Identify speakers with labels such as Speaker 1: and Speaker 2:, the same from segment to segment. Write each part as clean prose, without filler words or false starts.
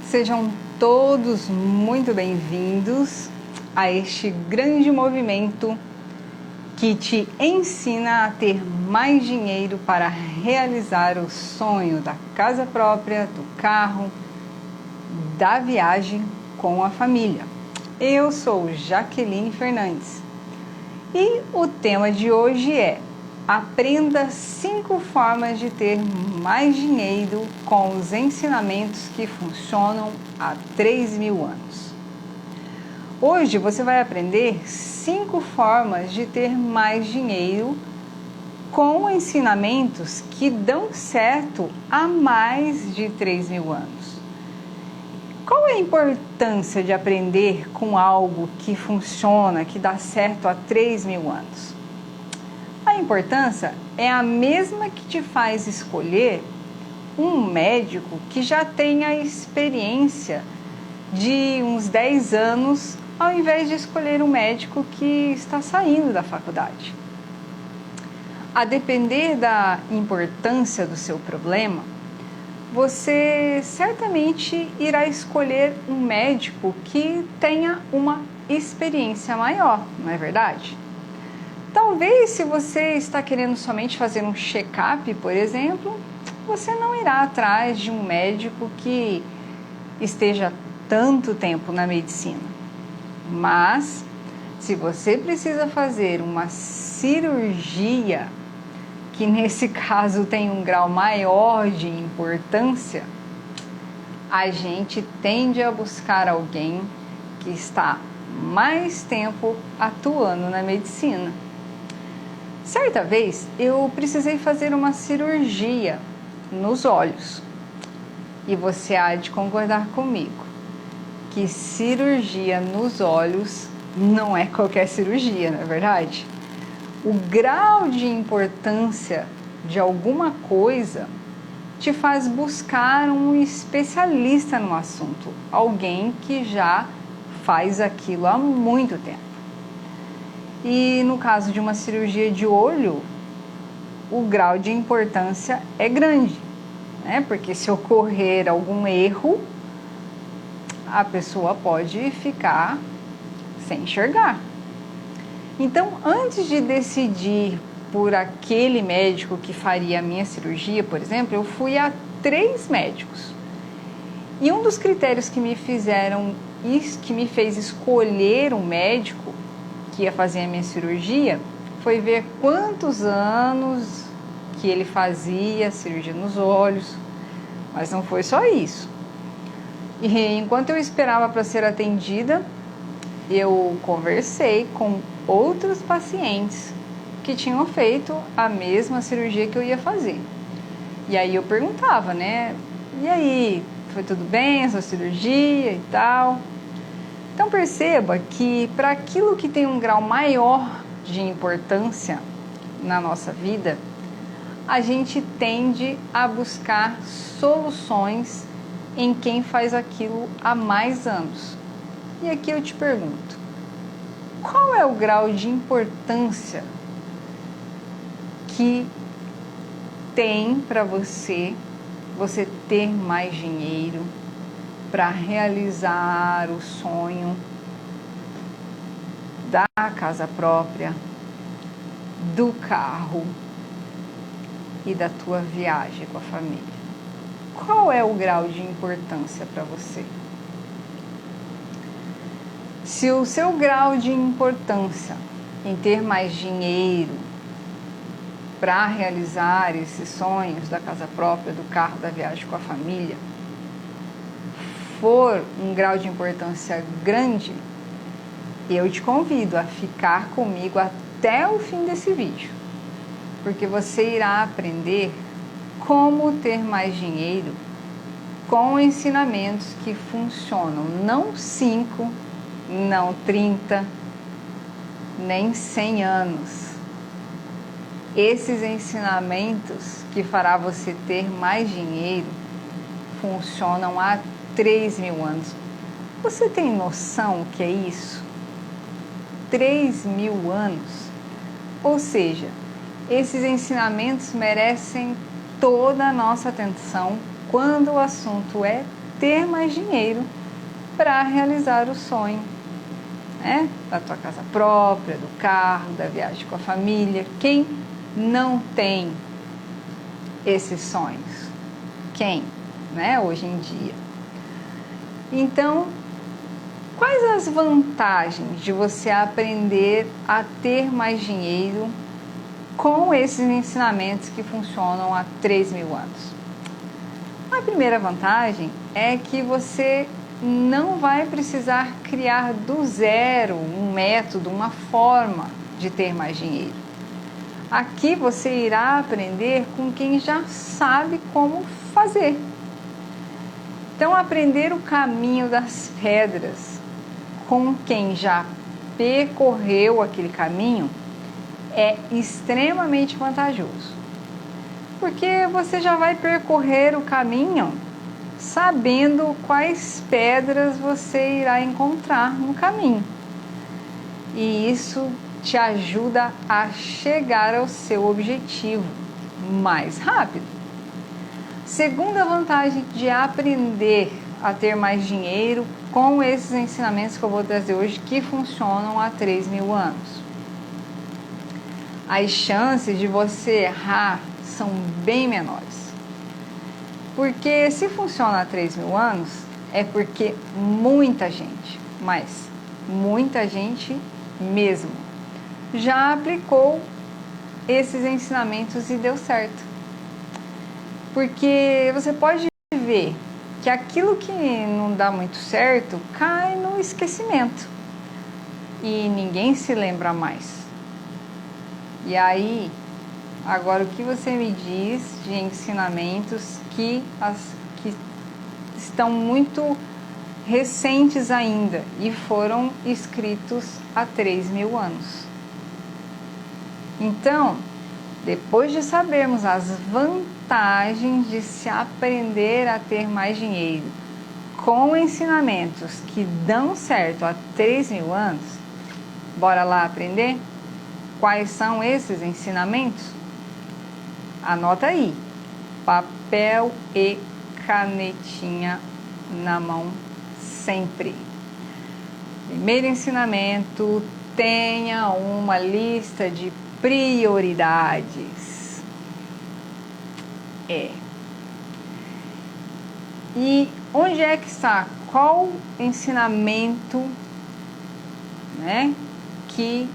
Speaker 1: Sejam todos muito bem-vindos a este grande movimento que te ensina a ter mais dinheiro para realizar o sonho da casa própria, do carro, da viagem com a família. Eu sou Jaqueline Fernandes e o tema de hoje é: aprenda 5 formas de ter mais dinheiro com os ensinamentos que funcionam há 3.000 anos. Hoje você vai aprender 5 formas de ter mais dinheiro com ensinamentos que dão certo há mais de 3.000 anos. Qual é a importância de aprender com algo que funciona, que dá certo há 3.000 anos? A importância é a mesma que te faz escolher um médico que já tenha experiência de uns 10 anos, ao invés de escolher um médico que está saindo da faculdade. A depender da importância do seu problema, você certamente irá escolher um médico que tenha uma experiência maior, não é verdade? Talvez, se você está querendo somente fazer um check-up, por exemplo, você não irá atrás de um médico que esteja tanto tempo na medicina. Mas, se você precisa fazer uma cirurgia, que nesse caso tem um grau maior de importância, a gente tende a buscar alguém que está mais tempo atuando na medicina. Certa vez eu precisei fazer uma cirurgia nos olhos e você há de concordar comigo que cirurgia nos olhos não é qualquer cirurgia, não é verdade? O grau de importância de alguma coisa te faz buscar um especialista no assunto, alguém que já faz aquilo há muito tempo. E no caso de uma cirurgia de olho, o grau de importância é grande, né? Porque se ocorrer algum erro, a pessoa pode ficar sem enxergar. Então, antes de decidir por aquele médico que faria a minha cirurgia, por exemplo, eu fui a 3 médicos. E um dos critérios que me fez escolher um médico que ia fazer a minha cirurgia foi ver quantos anos que ele fazia cirurgia nos olhos. Mas não foi só isso. E enquanto eu esperava para ser atendida, eu conversei com outros pacientes que tinham feito a mesma cirurgia que eu ia fazer. E aí eu perguntava, né? E aí, foi tudo bem essa cirurgia e tal? Então perceba que para aquilo que tem um grau maior de importância na nossa vida, a gente tende a buscar soluções em quem faz aquilo há mais anos. E aqui eu te pergunto, qual é o grau de importância que tem para você ter mais dinheiro para realizar o sonho da casa própria, do carro e da tua viagem com a família? Qual é o grau de importância para você? Se o seu grau de importância em ter mais dinheiro para realizar esses sonhos da casa própria, do carro, da viagem com a família, for um grau de importância grande, eu te convido a ficar comigo até o fim desse vídeo, porque você irá aprender como ter mais dinheiro com ensinamentos que funcionam, não 5, não 30, nem 100 anos. Esses ensinamentos que fará você ter mais dinheiro funcionam há 3.000 anos. Você tem noção o que é isso? 3.000 anos. Ou seja, esses ensinamentos merecem toda a nossa atenção quando o assunto é ter mais dinheiro para realizar o sonho, né? Da tua casa própria, do carro, da viagem com a família. Quem não tem esses sonhos? Quem, né? Hoje em dia. Então, quais as vantagens de você aprender a ter mais dinheiro com esses ensinamentos que funcionam há 3.000 anos? A primeira vantagem é que você não vai precisar criar do zero um método, uma forma de ter mais dinheiro. Aqui você irá aprender com quem já sabe como fazer. Então, aprender o caminho das pedras com quem já percorreu aquele caminho é extremamente vantajoso, porque você já vai percorrer o caminho sabendo quais pedras você irá encontrar no caminho, e isso te ajuda a chegar ao seu objetivo mais rápido. Segunda vantagem de aprender a ter mais dinheiro com esses ensinamentos que eu vou trazer hoje, que funcionam há 3.000 anos. As chances de você errar são bem menores. Porque se funciona há 3.000 anos, é porque muita gente, mas muita gente mesmo, já aplicou esses ensinamentos e deu certo. Porque você pode ver que aquilo que não dá muito certo cai no esquecimento e ninguém se lembra mais. E aí, agora o que você me diz de ensinamentos que estão muito recentes ainda e foram escritos há 3.000 anos? Então, depois de sabermos as vantagens de se aprender a ter mais dinheiro com ensinamentos que dão certo há 3.000 anos, bora lá aprender? Quais são esses ensinamentos? Anota aí, papel e canetinha na mão sempre. Primeiro ensinamento: tenha uma lista de prioridades. E onde é que está? Qual ensinamento, né, que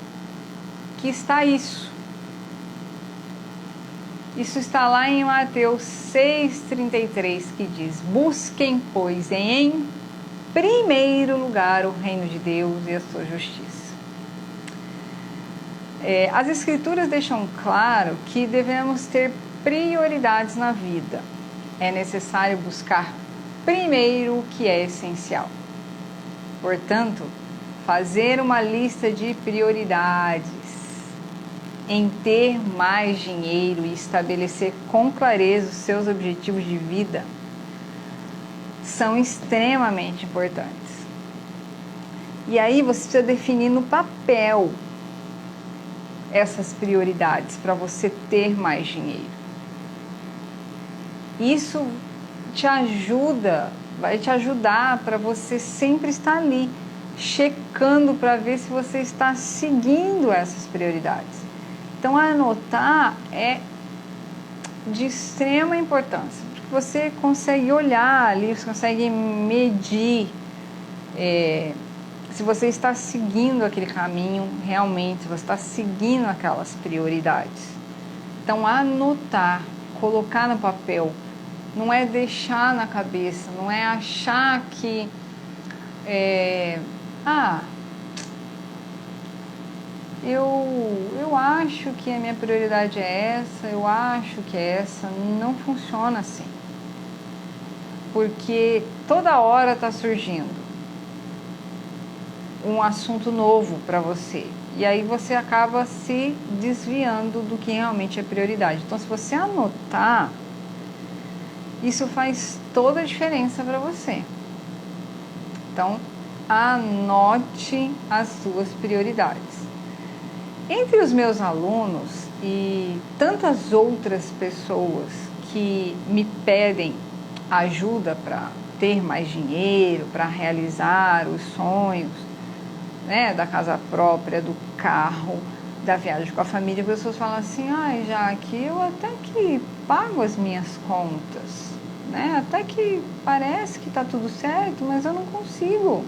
Speaker 1: está isso? Isso está lá em Mateus 6,33, que diz: busquem, pois, em primeiro lugar o reino de Deus e a sua justiça. As escrituras deixam claro que devemos ter prioridades na vida. É necessário buscar primeiro o que é essencial. Portanto, fazer uma lista de prioridades em ter mais dinheiro e estabelecer com clareza os seus objetivos de vida são extremamente importantes. E aí você precisa definir no papel essas prioridades para você ter mais dinheiro. Isso te ajuda, vai te ajudar para você sempre estar ali, checando para ver se você está seguindo essas prioridades. Então, anotar é de extrema importância, porque você consegue olhar ali, você consegue medir se você está seguindo aquele caminho realmente, se você está seguindo aquelas prioridades. Então, anotar, colocar no papel, não é deixar na cabeça, não é achar que eu acho que a minha prioridade é essa, eu acho que é essa. Não funciona assim, porque toda hora está surgindo um assunto novo para você, e aí você acaba se desviando do que realmente é prioridade. Então, se você anotar, isso faz toda a diferença para você. Então, anote as suas prioridades. Entre os meus alunos e tantas outras pessoas que me pedem ajuda para ter mais dinheiro, para realizar os sonhos, né, da casa própria, do carro, da viagem com a família. As pessoas falam assim: ai, Jaque, eu até que pago as minhas contas, né? Até que parece que está tudo certo, mas eu não consigo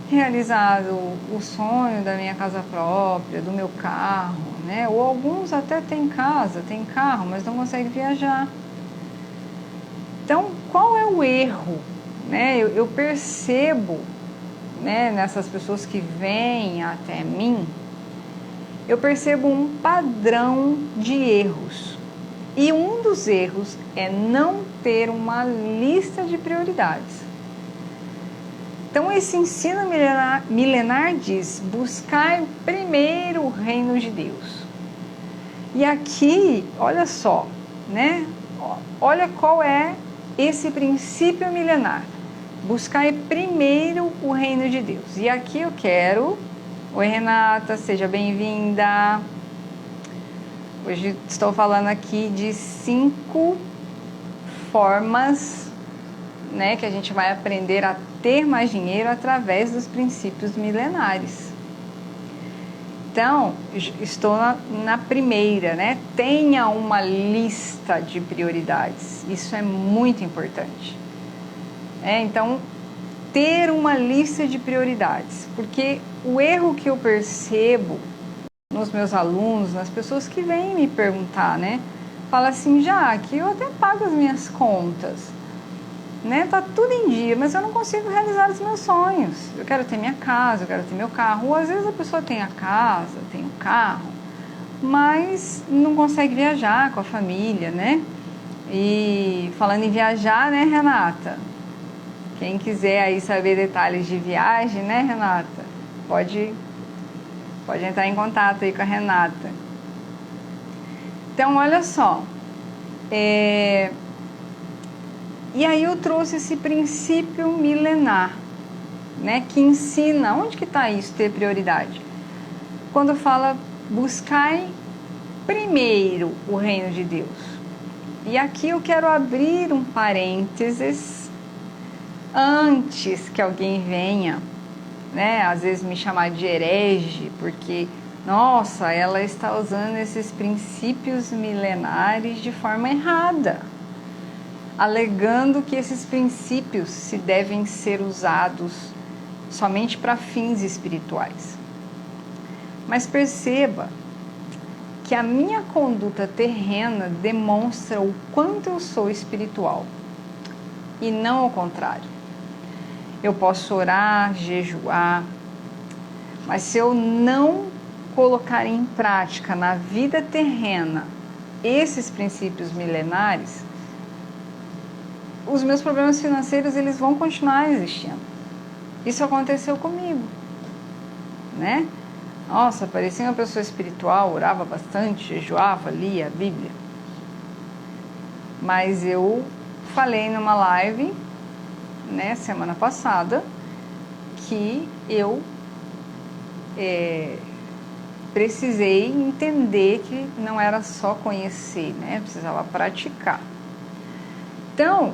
Speaker 1: realizar o sonho da minha casa própria, do meu carro, né? Ou alguns até têm casa, têm carro, mas não conseguem viajar. Então, qual é o erro? Né? Eu percebo, né, nessas pessoas que vêm até mim, eu percebo um padrão de erros. E um dos erros é não ter uma lista de prioridades. Então, esse ensino milenar diz: buscar primeiro o reino de Deus. E aqui, olha só, né? Olha qual é esse princípio milenar. Buscar primeiro o reino de Deus. E aqui eu quero... Oi, Renata, seja bem-vinda. Hoje estou falando aqui de 5 formas, né, que a gente vai aprender a ter mais dinheiro através dos princípios milenares. Então, estou na primeira, né? Tenha uma lista de prioridades. Isso é muito importante. Então, ter uma lista de prioridades. Porque o erro que eu percebo nos meus alunos, nas pessoas que vêm me perguntar, né? Fala assim: Jaque, eu até pago as minhas contas, né? Tá tudo em dia, mas eu não consigo realizar os meus sonhos. Eu quero ter minha casa, eu quero ter meu carro. Ou às vezes a pessoa tem a casa, tem o carro, mas não consegue viajar com a família, né? E falando em viajar, né, Renata? Quem quiser aí saber detalhes de viagem, né, Renata? Pode entrar em contato aí com a Renata. Então, olha só. E aí eu trouxe esse princípio milenar, né, que ensina, onde que está isso, ter prioridade? Quando fala: buscai primeiro o reino de Deus. E aqui eu quero abrir um parênteses antes que alguém venha, né, às vezes me chamar de herege, porque, nossa, ela está usando esses princípios milenares de forma errada, alegando que esses princípios se devem ser usados somente para fins espirituais. Mas perceba que a minha conduta terrena demonstra o quanto eu sou espiritual, e não ao contrário. Eu posso orar, jejuar, mas se eu não colocar em prática na vida terrena esses princípios milenares, os meus problemas financeiros, eles vão continuar existindo. Isso aconteceu comigo, né? Nossa, parecia uma pessoa espiritual, orava bastante, jejuava, lia a Bíblia. Mas eu falei numa live, né, semana passada, que eu precisei entender que não era só conhecer, né? Precisava praticar. Então,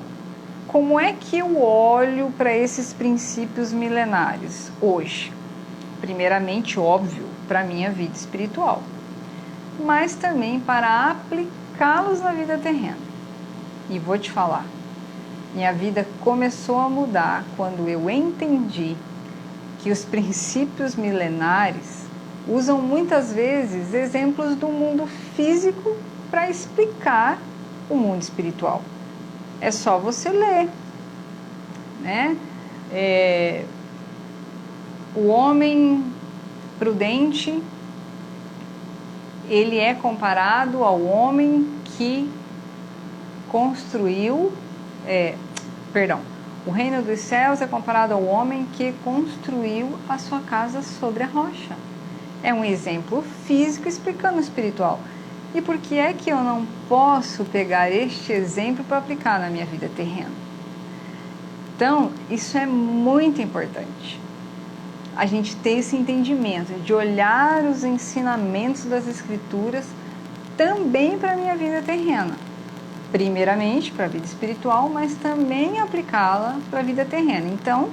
Speaker 1: como é que eu olho para esses princípios milenares hoje? Primeiramente, óbvio, para a minha vida espiritual, mas também para aplicá-los na vida terrena. E vou te falar, minha vida começou a mudar quando eu entendi que os princípios milenares usam muitas vezes exemplos do mundo físico para explicar o mundo espiritual. É só você ler, né? O homem prudente, ele é comparado ao homem que construiu... O reino dos céus é comparado ao homem que construiu a sua casa sobre a rocha. É um exemplo físico explicando o espiritual. E por que é que eu não posso pegar este exemplo para aplicar na minha vida terrena? Então, isso é muito importante. A gente ter esse entendimento de olhar os ensinamentos das Escrituras também para a minha vida terrena. primeiramente para a vida espiritual, mas também aplicá-la para a vida terrena. Então,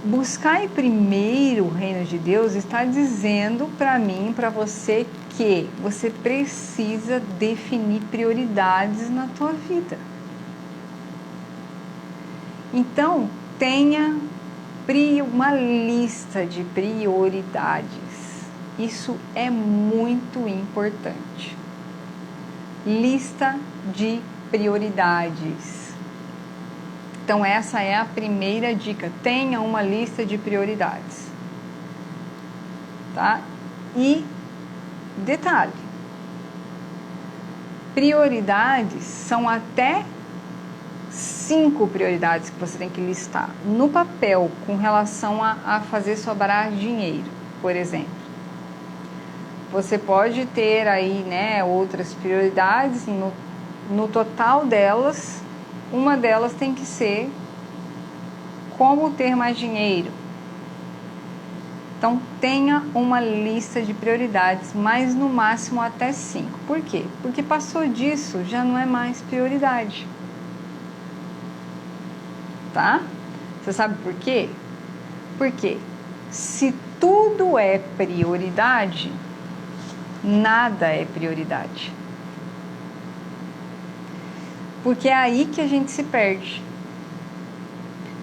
Speaker 1: buscar primeiro o reino de Deus está dizendo para mim, para você, que você precisa definir prioridades na tua vida. Então, tenha uma lista de prioridades. Isso é muito importante. Lista de prioridades. Então, essa é a primeira dica. Tenha uma lista de prioridades. Tá? E detalhe: prioridades são até 5 prioridades que você tem que listar no papel com relação a fazer sobrar dinheiro, por exemplo. Você pode ter aí, né, outras prioridades, no total delas, uma delas tem que ser como ter mais dinheiro. Então, tenha uma lista de prioridades, mas no máximo até 5. Por quê? Porque passou disso, já não é mais prioridade. Tá? Você sabe por quê? Porque se tudo é prioridade, nada é prioridade. Porque é aí que a gente se perde.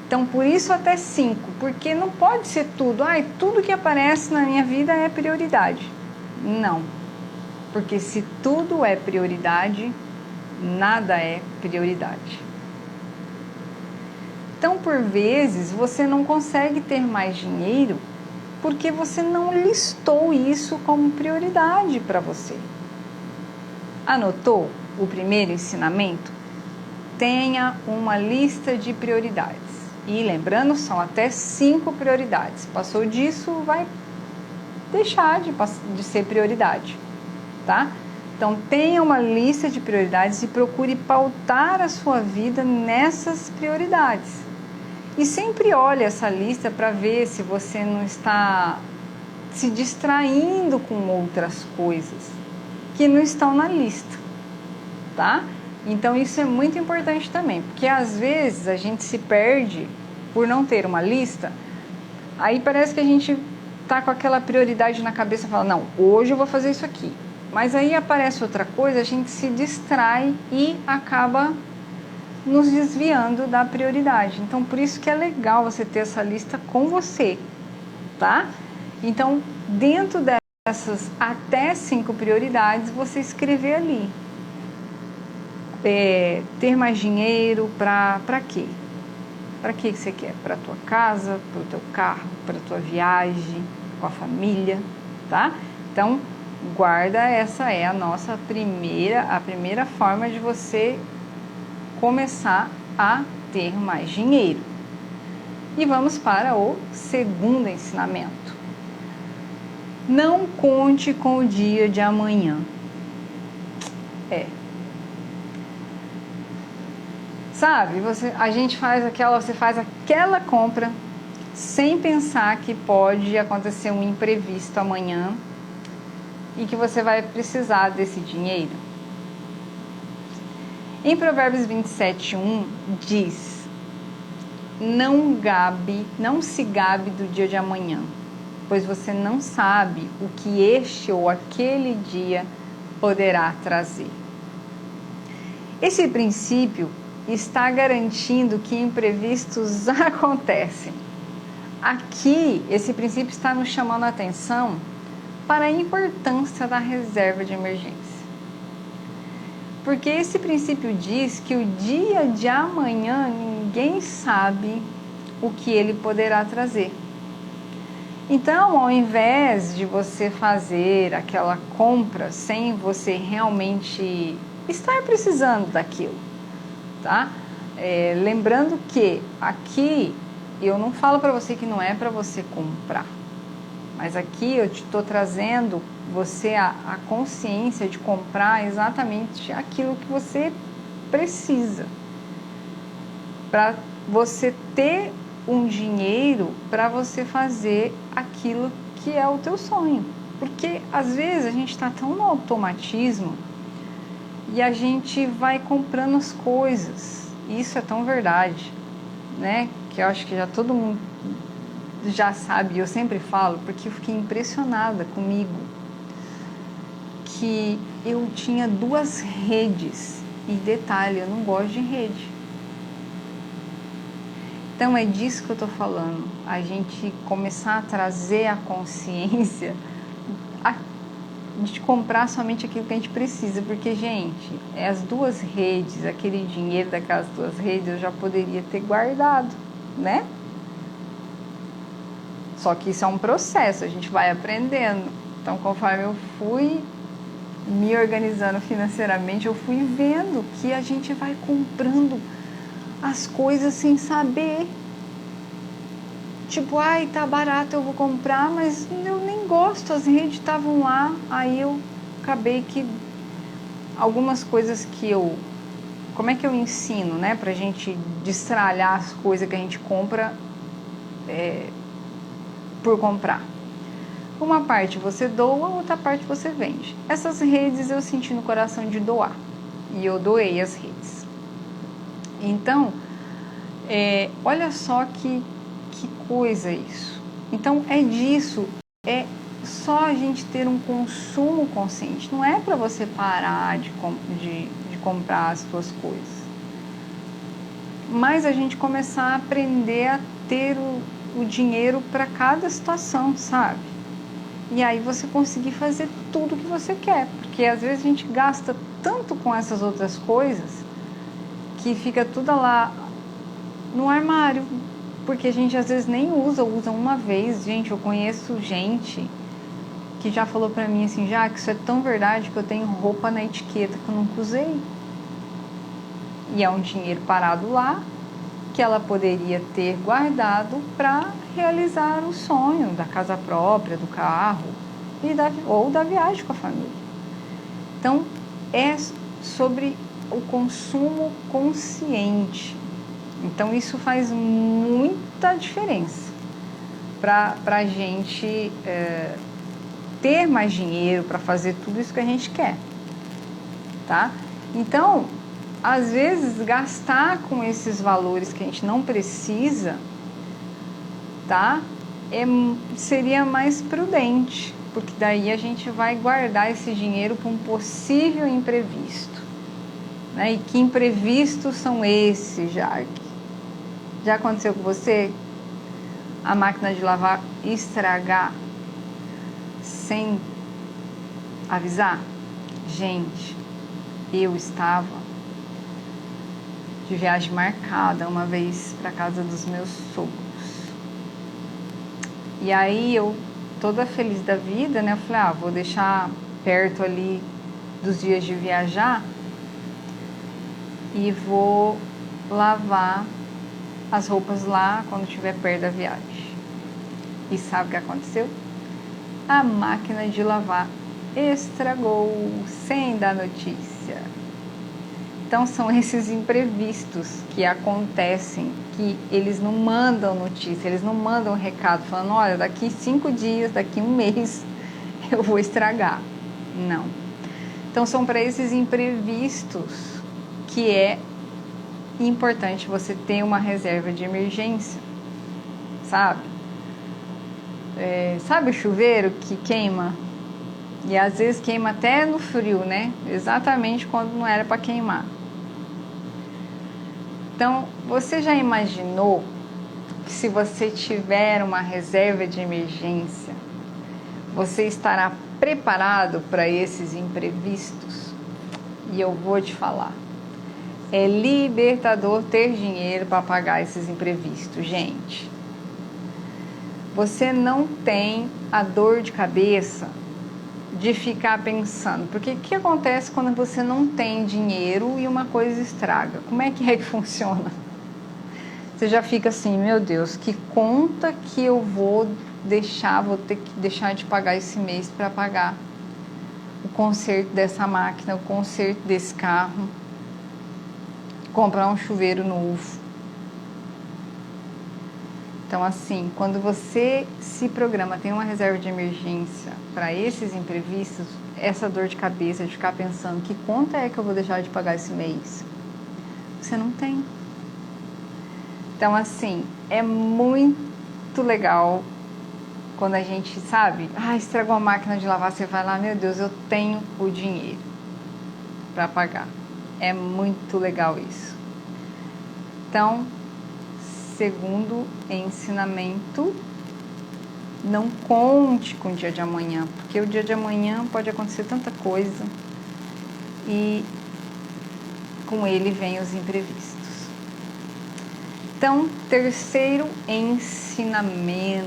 Speaker 1: Então, por isso até 5, porque não pode ser tudo. Tudo que aparece na minha vida é prioridade. Não. Porque se tudo é prioridade, nada é prioridade. Então, por vezes, você não consegue ter mais dinheiro porque você não listou isso como prioridade para você. Anotou o primeiro ensinamento? Tenha uma lista de prioridades. E lembrando, são até 5 prioridades. Passou disso, vai deixar de ser prioridade, tá? Então, tenha uma lista de prioridades e procure pautar a sua vida nessas prioridades. E sempre olhe essa lista para ver se você não está se distraindo com outras coisas que não estão na lista, tá? Então, isso é muito importante também, porque às vezes a gente se perde por não ter uma lista. Aí parece que a gente tá com aquela prioridade na cabeça e fala, não, hoje eu vou fazer isso aqui. Mas aí aparece outra coisa, a gente se distrai e acaba nos desviando da prioridade. Então, por isso que é legal você ter essa lista com você, tá? Então, dentro dessas até 5 prioridades, você escrever ali. Ter mais dinheiro para quê? Para que você quer? Para a tua casa, para o teu carro, para a tua viagem, com a família, tá? Então, guarda, essa é a primeira forma de você começar a ter mais dinheiro. E vamos para o segundo ensinamento. Não conte com o dia de amanhã. Sabe, você faz aquela compra sem pensar que pode acontecer um imprevisto amanhã e que você vai precisar desse dinheiro. Em Provérbios 27:1 diz: não se gabe do dia de amanhã, pois você não sabe o que este ou aquele dia poderá trazer. Esse princípio está garantindo que imprevistos acontecem. Aqui, esse princípio está nos chamando a atenção para a importância da reserva de emergência. Porque esse princípio diz que o dia de amanhã ninguém sabe o que ele poderá trazer. Então, ao invés de você fazer aquela compra sem você realmente estar precisando daquilo, tá? Lembrando que aqui eu não falo para você que não é para você comprar, mas aqui eu te estou trazendo você a consciência de comprar exatamente aquilo que você precisa, para você ter um dinheiro para você fazer aquilo que é o teu sonho. Porque às vezes a gente está tão no automatismo e a gente vai comprando as coisas. Isso é tão verdade, né? Que eu acho que já todo mundo já sabe, eu sempre falo, porque eu fiquei impressionada comigo, que eu tinha 2 redes, e detalhe, eu não gosto de rede. Então é disso que eu tô falando, a gente começar a trazer a consciência de comprar somente aquilo que a gente precisa, porque, gente, as 2 redes, aquele dinheiro daquelas 2 redes eu já poderia ter guardado, né? Só que isso é um processo, a gente vai aprendendo. Então, conforme eu fui me organizando financeiramente, eu fui vendo que a gente vai comprando as coisas sem saber. Tipo, ai, tá barato, eu vou comprar, mas eu nem gosto, as redes estavam lá. Aí eu acabei que algumas coisas que eu... Como é que eu ensino, né? Pra gente destralhar as coisas que a gente compra por comprar. Uma parte você doa, outra parte você vende. Essas redes eu senti no coração de doar. E eu doei as redes. Então, olha só que coisa isso. Então, é disso. É só a gente ter um consumo consciente. Não é para você parar de comprar as suas coisas. Mas a gente começar a aprender a ter o dinheiro para cada situação, sabe? E aí você conseguir fazer tudo que você quer. Porque às vezes a gente gasta tanto com essas outras coisas que fica tudo lá no armário. Porque a gente às vezes nem usa uma vez. Gente, eu conheço gente que já falou pra mim assim, já que isso é tão verdade que eu tenho roupa na etiqueta que eu nunca usei. E é um dinheiro parado lá que ela poderia ter guardado para realizar o sonho da casa própria, do carro ou da viagem com a família. Então, é sobre o consumo consciente. Então, isso faz muita diferença para a gente ter mais dinheiro para fazer tudo isso que a gente quer, tá? Então, às vezes, gastar com esses valores que a gente não precisa, tá? Seria mais prudente, porque daí a gente vai guardar esse dinheiro para um possível imprevisto, né? E que imprevistos são esses, Jaque? Já aconteceu com você? A máquina de lavar estragar sem avisar? Gente, eu estava de viagem marcada uma vez para casa dos meus sogros. E aí eu, toda feliz da vida, né? Eu falei, vou deixar perto ali dos dias de viajar e vou lavar as roupas lá quando estiver perto da viagem. E sabe o que aconteceu? A máquina de lavar estragou sem dar notícia. Então, são esses imprevistos que acontecem, que eles não mandam notícia, eles não mandam recado falando, olha, daqui 5 dias, daqui 1 mês, eu vou estragar. Não. Então, são para esses imprevistos que é importante você ter uma reserva de emergência, sabe? Sabe o chuveiro que queima? E às vezes queima até no frio, né? Exatamente quando não era para queimar. Então, você já imaginou que se você tiver uma reserva de emergência, você estará preparado para esses imprevistos? E eu vou te falar, é libertador ter dinheiro para pagar esses imprevistos, gente. Você não tem a dor de cabeça de ficar pensando, porque o que acontece quando você não tem dinheiro e uma coisa estraga? Como é que funciona? Você já fica assim, meu Deus, que conta que eu vou ter que deixar de pagar esse mês para pagar o conserto dessa máquina, o conserto desse carro, comprar um chuveiro novo. Então, assim, quando você se programa, tem uma reserva de emergência para esses imprevistos, essa dor de cabeça de ficar pensando que conta é que eu vou deixar de pagar esse mês, você não tem. Então, assim, é muito legal quando a gente sabe, estragou a máquina de lavar, você vai lá, meu Deus, eu tenho o dinheiro para pagar. É muito legal isso. Então, segundo ensinamento, não conte com o dia de amanhã, porque o dia de amanhã pode acontecer tanta coisa e com ele vem os imprevistos. Então, terceiro ensinamento,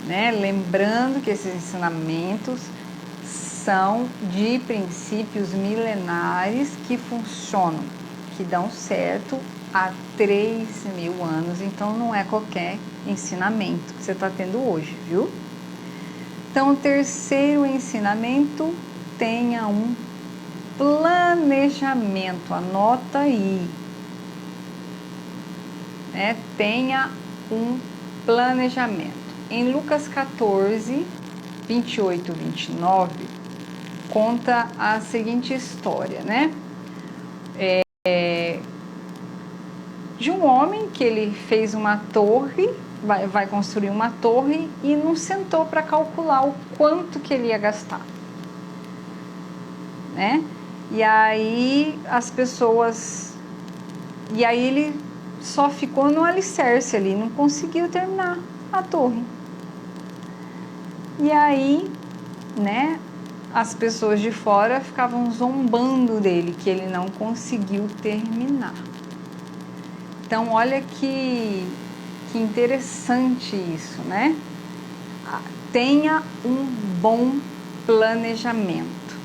Speaker 1: né? Lembrando que esses ensinamentos são de princípios milenares que funcionam, que dão certo há 3.000 anos, então não é qualquer ensinamento que você está tendo hoje, viu? Então, o terceiro ensinamento, tenha um planejamento, anota aí, né? Tenha um planejamento. Em Lucas 14, 28 e 29, conta a seguinte história, né? De um homem que ele fez uma torre, vai construir uma torre e não sentou para calcular o quanto que ele ia gastar, né? E aí as pessoas... E aí ele só ficou no alicerce ali, não conseguiu terminar a torre. E aí, né, as pessoas de fora ficavam zombando dele, que ele não conseguiu terminar. Então, olha que interessante isso, né? Tenha um bom planejamento.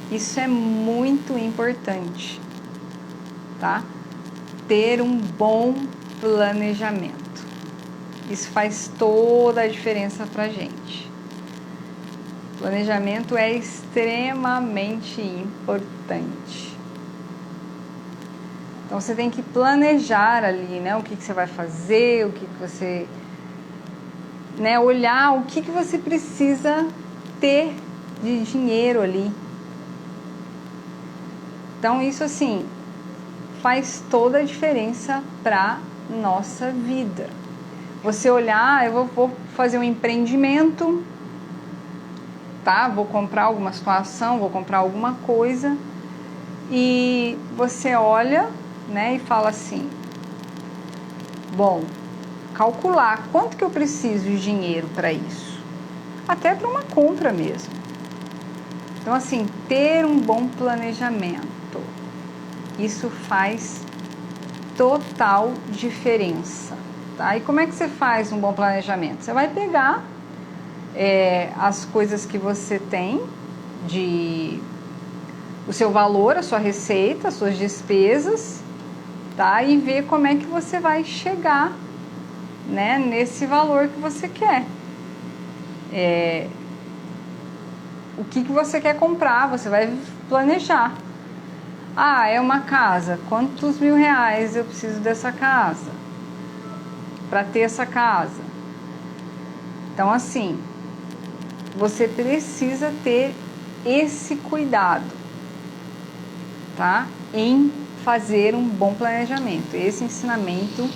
Speaker 1: Isso é muito importante, tá? Ter um bom planejamento. Isso faz toda a diferença pra gente. Planejamento é extremamente importante. Então, você tem que planejar ali, né? O que você vai fazer, o que você... né? Olhar o que você precisa ter de dinheiro ali. Então, isso assim, faz toda a diferença para nossa vida. Você olhar, eu vou fazer um empreendimento, tá? Vou comprar alguma situação, vou comprar alguma coisa, e você olha, né, e fala assim, bom, calcular quanto que eu preciso de dinheiro para isso, até para uma compra mesmo. Então, assim, ter um bom planejamento, isso faz total diferença, tá? E como é que você faz um bom planejamento? Você vai pegar as coisas que você tem, o seu valor, a sua receita, as suas despesas, tá? E ver como é que você vai chegar, né, nesse valor que você quer. O que você quer comprar, você vai planejar. É uma casa, quantos mil reais eu preciso dessa casa, para ter essa casa? Então, assim, você precisa ter esse cuidado, tá? Em fazer um bom planejamento. Esse ensinamento,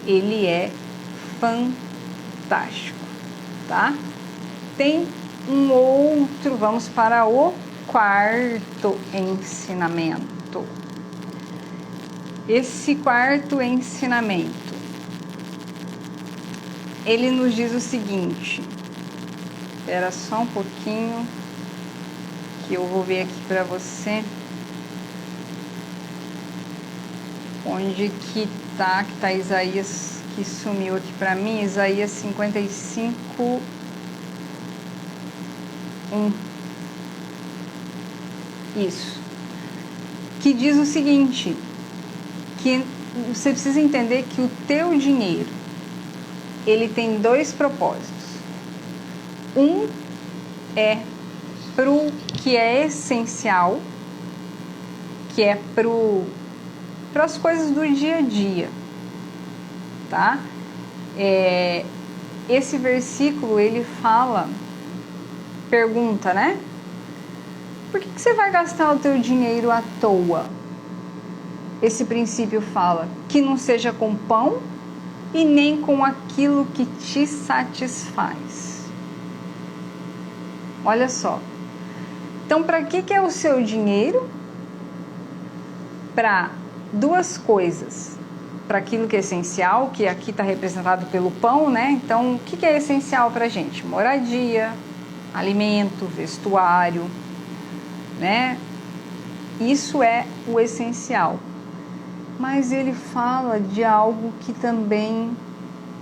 Speaker 1: ele é fantástico, tá? Tem um outro, vamos para o quarto ensinamento. Esse quarto ensinamento, ele nos diz o seguinte, espera só um pouquinho, que eu vou ver aqui para você, onde que tá Isaías, que sumiu aqui para mim, Isaías 55, 1. Isso. Que diz o seguinte, que você precisa entender que o teu dinheiro, ele tem dois propósitos. Um é pro que é essencial, que é para as coisas do dia a dia, tá? Esse versículo, ele pergunta, né? Por que você vai gastar o teu dinheiro à toa? Esse princípio fala que não seja com pão e nem com aquilo que te satisfaz. Olha só. Então, para que é o seu dinheiro? Para duas coisas. Para aquilo que é essencial, que aqui está representado pelo pão, né? Então, o que é essencial para a gente? Moradia, alimento, vestuário, né? Isso é o essencial. Mas ele fala de algo que também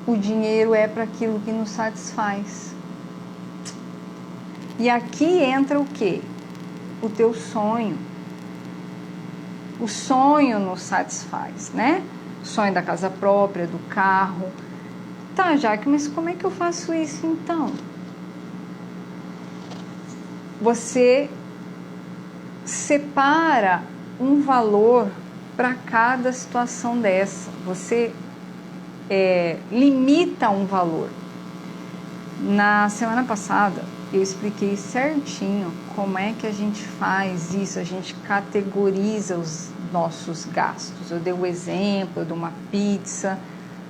Speaker 1: o dinheiro é para aquilo que nos satisfaz. E aqui entra o quê? O teu sonho. O sonho nos satisfaz, né? O sonho da casa própria, do carro. Tá, Jaque, mas como é que eu faço isso então? Você separa um valor para cada situação dessa. Você limita um valor. Na semana passada, eu expliquei certinho como é que a gente faz isso, a gente categoriza os nossos gastos. Eu dei o exemplo de uma pizza,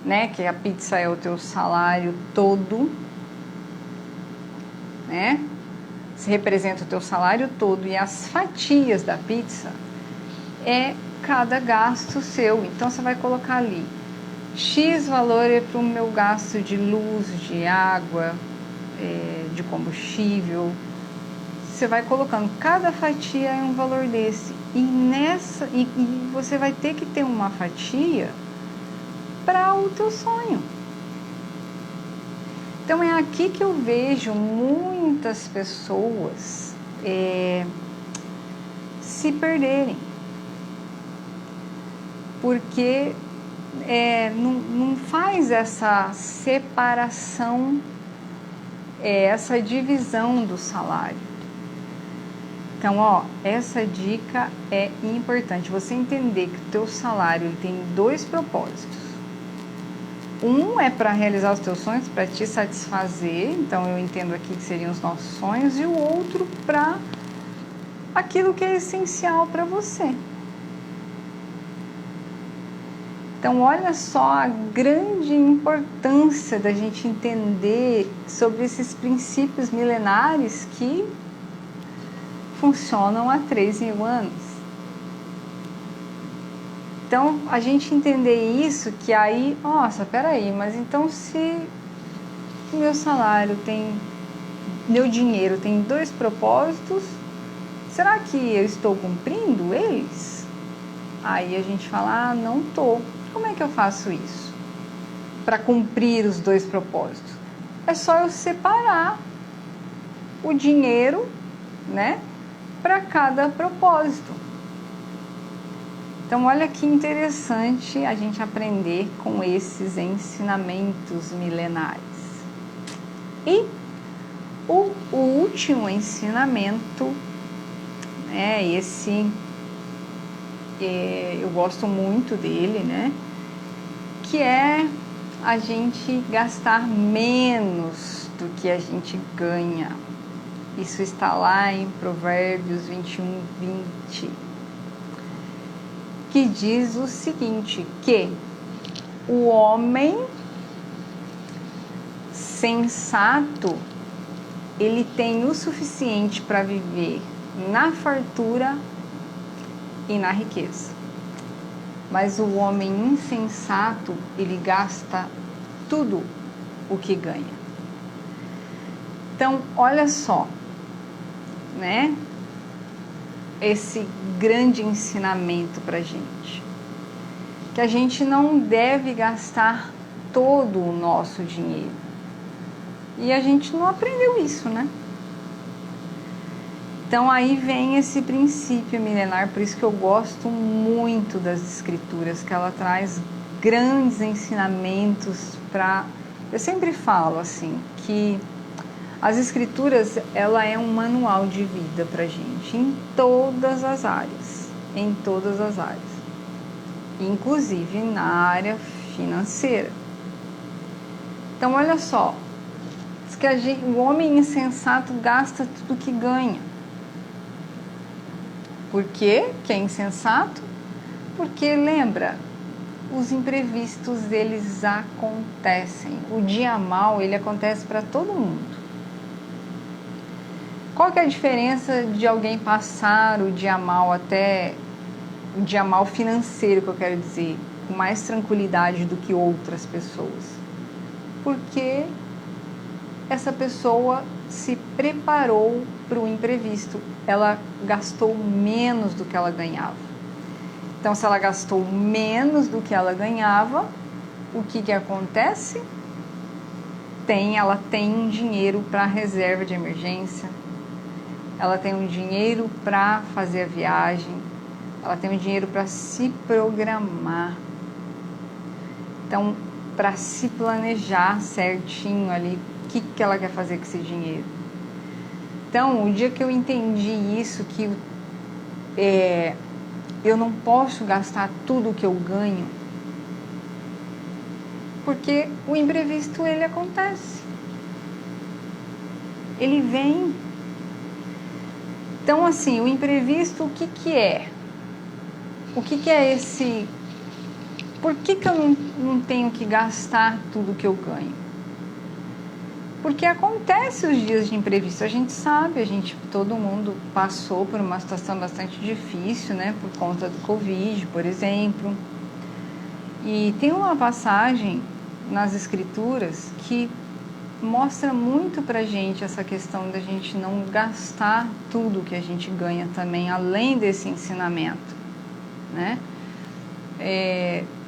Speaker 1: né? Que a pizza é o teu salário todo, né? Se representa o teu salário todo, e as fatias da pizza é cada gasto seu. Então você vai colocar ali X valor é para o meu gasto de luz, de água, de combustível. Você vai colocando, cada fatia é um valor desse. E você vai ter que ter uma fatia para o teu sonho. Então é aqui que eu vejo muitas pessoas se perderem. Porque não faz essa separação, essa divisão do salário. Então, essa dica é importante. Você entender que o teu salário ele tem dois propósitos. Um é para realizar os teus sonhos, para te satisfazer. Então, eu entendo aqui que seriam os nossos sonhos. E o outro para aquilo que é essencial para você. Então, olha só a grande importância da gente entender sobre esses princípios milenares que funcionam há 3.000 anos. Então, a gente entender isso, que aí, nossa, peraí, mas então se o meu dinheiro tem dois propósitos, será que eu estou cumprindo eles? Aí a gente fala, não estou. Como é que eu faço isso? Para cumprir os dois propósitos? É só eu separar o dinheiro, né, para cada propósito. Então, olha que interessante a gente aprender com esses ensinamentos milenares. E o último ensinamento, eu gosto muito dele, né? Que é a gente gastar menos do que a gente ganha. Isso está lá em Provérbios 21:20, que diz o seguinte, que o homem sensato, ele tem o suficiente para viver na fartura e na riqueza. Mas o homem insensato, ele gasta tudo o que ganha. Então, olha só, né? Esse grande ensinamento pra gente. Que a gente não deve gastar todo o nosso dinheiro. E a gente não aprendeu isso, né? Então aí vem esse princípio milenar, por isso que eu gosto muito das escrituras, que ela traz grandes ensinamentos para... Eu sempre falo assim, que as escrituras, ela é um manual de vida pra gente, em todas as áreas, inclusive na área financeira. Então, olha só, diz que o homem insensato gasta tudo que ganha. Por quê que é insensato? Porque, lembra, os imprevistos, eles acontecem. O dia mal, ele acontece para todo mundo. Qual que é a diferença de alguém passar o dia mal, até o dia mal financeiro, que eu quero dizer, com mais tranquilidade do que outras pessoas? Porque essa pessoa se preparou para o imprevisto, ela gastou menos do que ela ganhava. Então, se ela gastou menos do que ela ganhava, o que acontece? Ela tem um dinheiro para reserva de emergência, ela tem um dinheiro para fazer a viagem, ela tem um dinheiro para se programar. Então, para se planejar certinho ali, o que ela quer fazer com esse dinheiro. Então, o dia que eu entendi isso, que eu não posso gastar tudo que eu ganho, porque o imprevisto, ele acontece, ele vem. Então, assim, o imprevisto, o que é? O que é esse... Por que eu não tenho que gastar tudo que eu ganho? Porque acontece os dias de imprevisto, a gente sabe, todo mundo passou por uma situação bastante difícil, né, por conta do Covid, por exemplo. E tem uma passagem nas Escrituras que mostra muito pra gente essa questão da gente não gastar tudo que a gente ganha também, além desse ensinamento, né?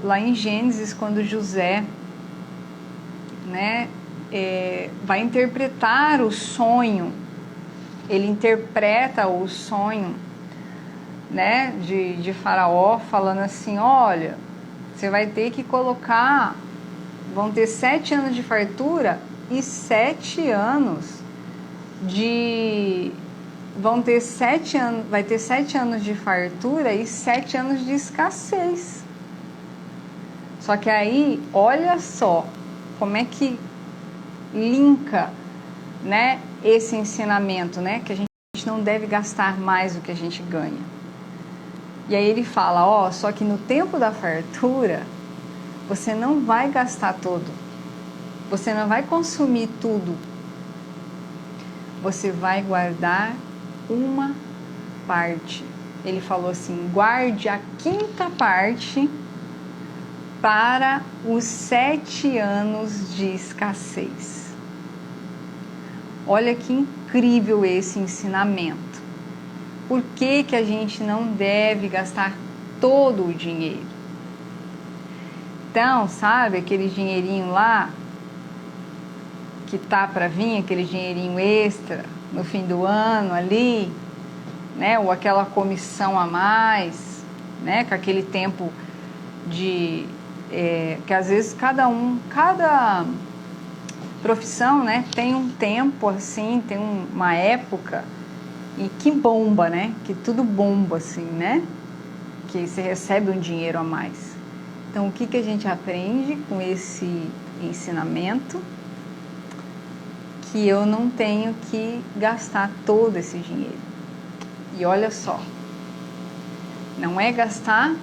Speaker 1: Lá em Gênesis, quando José, né, vai interpretar o sonho, ele interpreta o sonho, né, de Faraó, falando assim: olha, você vai ter que colocar, vão ter 7 anos de fartura e 7 anos de... vai ter 7 anos de fartura e 7 anos de escassez. Só que aí, olha só como é que linka, né, esse ensinamento, né, que a gente não deve gastar mais do que a gente ganha. E aí ele fala, só que no tempo da fartura, você não vai gastar todo, você não vai consumir tudo, você vai guardar uma parte. Ele falou assim: guarde a 5ª parte para os 7 anos de escassez. Olha que incrível esse ensinamento. Por que a gente não deve gastar todo o dinheiro? Então, sabe aquele dinheirinho lá que tá para vir, aquele dinheirinho extra no fim do ano ali, né? Ou aquela comissão a mais, né? Com aquele tempo que às vezes cada profissão, né, tem um tempo assim, tem uma época e que bomba, né? Que tudo bomba assim, né? Que você recebe um dinheiro a mais. Então, o que a gente aprende com esse ensinamento? Que eu não tenho que gastar todo esse dinheiro. E olha só, não é gastar,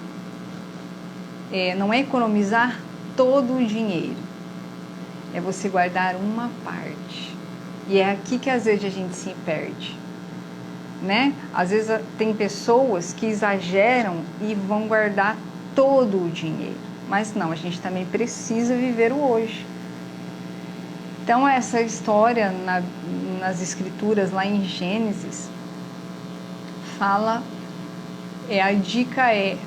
Speaker 1: não é economizar todo o dinheiro, é você guardar uma parte. E é aqui que às vezes a gente se perde, né? Às vezes tem pessoas que exageram e vão guardar todo o dinheiro, mas não, a gente também precisa viver o hoje. Então, essa história nas Escrituras, lá em Gênesis, fala, a dica é: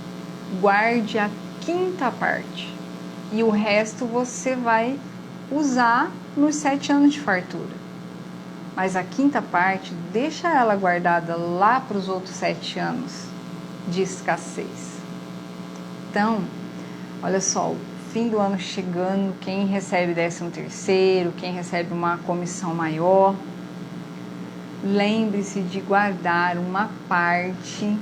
Speaker 1: guarde a 5ª parte e o resto você vai usar nos 7 anos de fartura. Mas a 5ª parte, deixa ela guardada lá para os outros 7 anos de escassez. Então, olha só, fim do ano chegando, quem recebe 13º, quem recebe uma comissão maior, lembre-se de guardar uma parte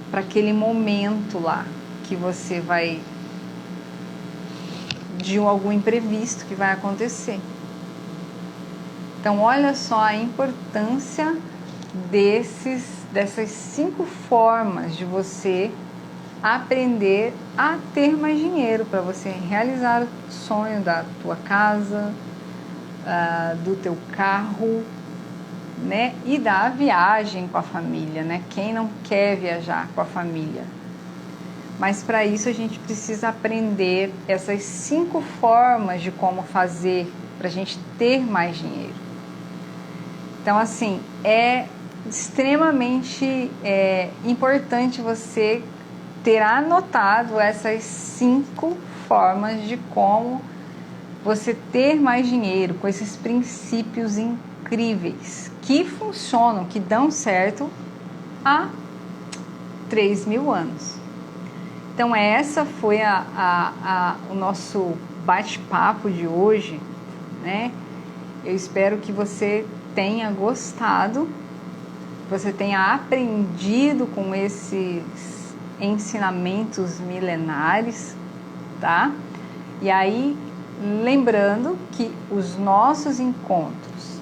Speaker 1: para aquele momento lá que você vai de algum imprevisto que vai acontecer. Então, olha só a importância dessas 5 formas de você aprender a ter mais dinheiro para você realizar o sonho da tua casa, do teu carro, né? E da viagem com a família, né? Quem não quer viajar com a família? Mas para isso a gente precisa aprender essas 5 formas de como fazer para a gente ter mais dinheiro. Então, assim, é extremamente importante você ter anotado essas 5 formas de como você ter mais dinheiro com esses princípios incríveis que funcionam, que dão certo há 3.000 anos. Então, essa foi o nosso bate-papo de hoje, né? Eu espero que você tenha gostado, que você tenha aprendido com esses ensinamentos milenares, tá? E aí, lembrando que os nossos encontros,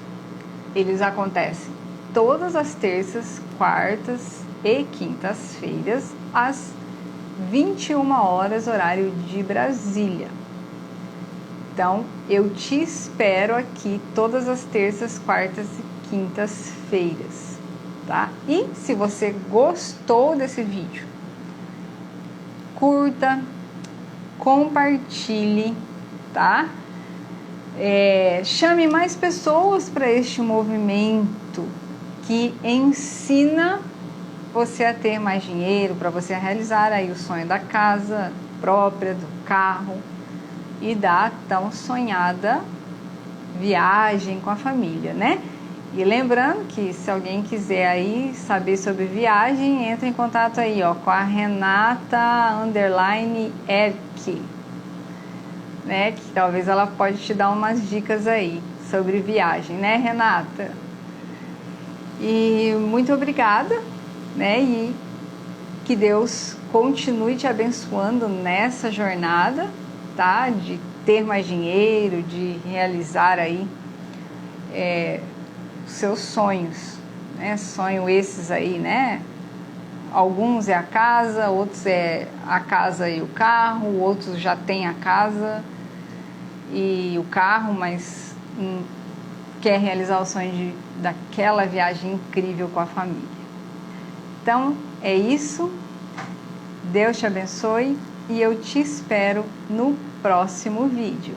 Speaker 1: eles acontecem todas as terças, quartas e quintas-feiras, às 21 horas, horário de Brasília. Então, eu te espero aqui todas as terças, quartas e quintas-feiras, tá? E se você gostou desse vídeo, curta, compartilhe, tá? Chame mais pessoas para este movimento que ensina você a ter mais dinheiro, para você realizar aí o sonho da casa própria, do carro e da tão sonhada viagem com a família, né? E lembrando que se alguém quiser aí saber sobre viagem, entra em contato aí, ó, com a Renata_Erck, né? Que talvez ela pode te dar umas dicas aí sobre viagem, né, Renata? E muito obrigada, né? E que Deus continue te abençoando nessa jornada, tá? De ter mais dinheiro, de realizar aí os seus sonhos, né? Sonho esses aí, né? Alguns é a casa, outros é a casa e o carro, outros já têm a casa e o carro, mas quer realizar o sonho daquela viagem incrível com a família. Então, é isso. Deus te abençoe e eu te espero no próximo vídeo.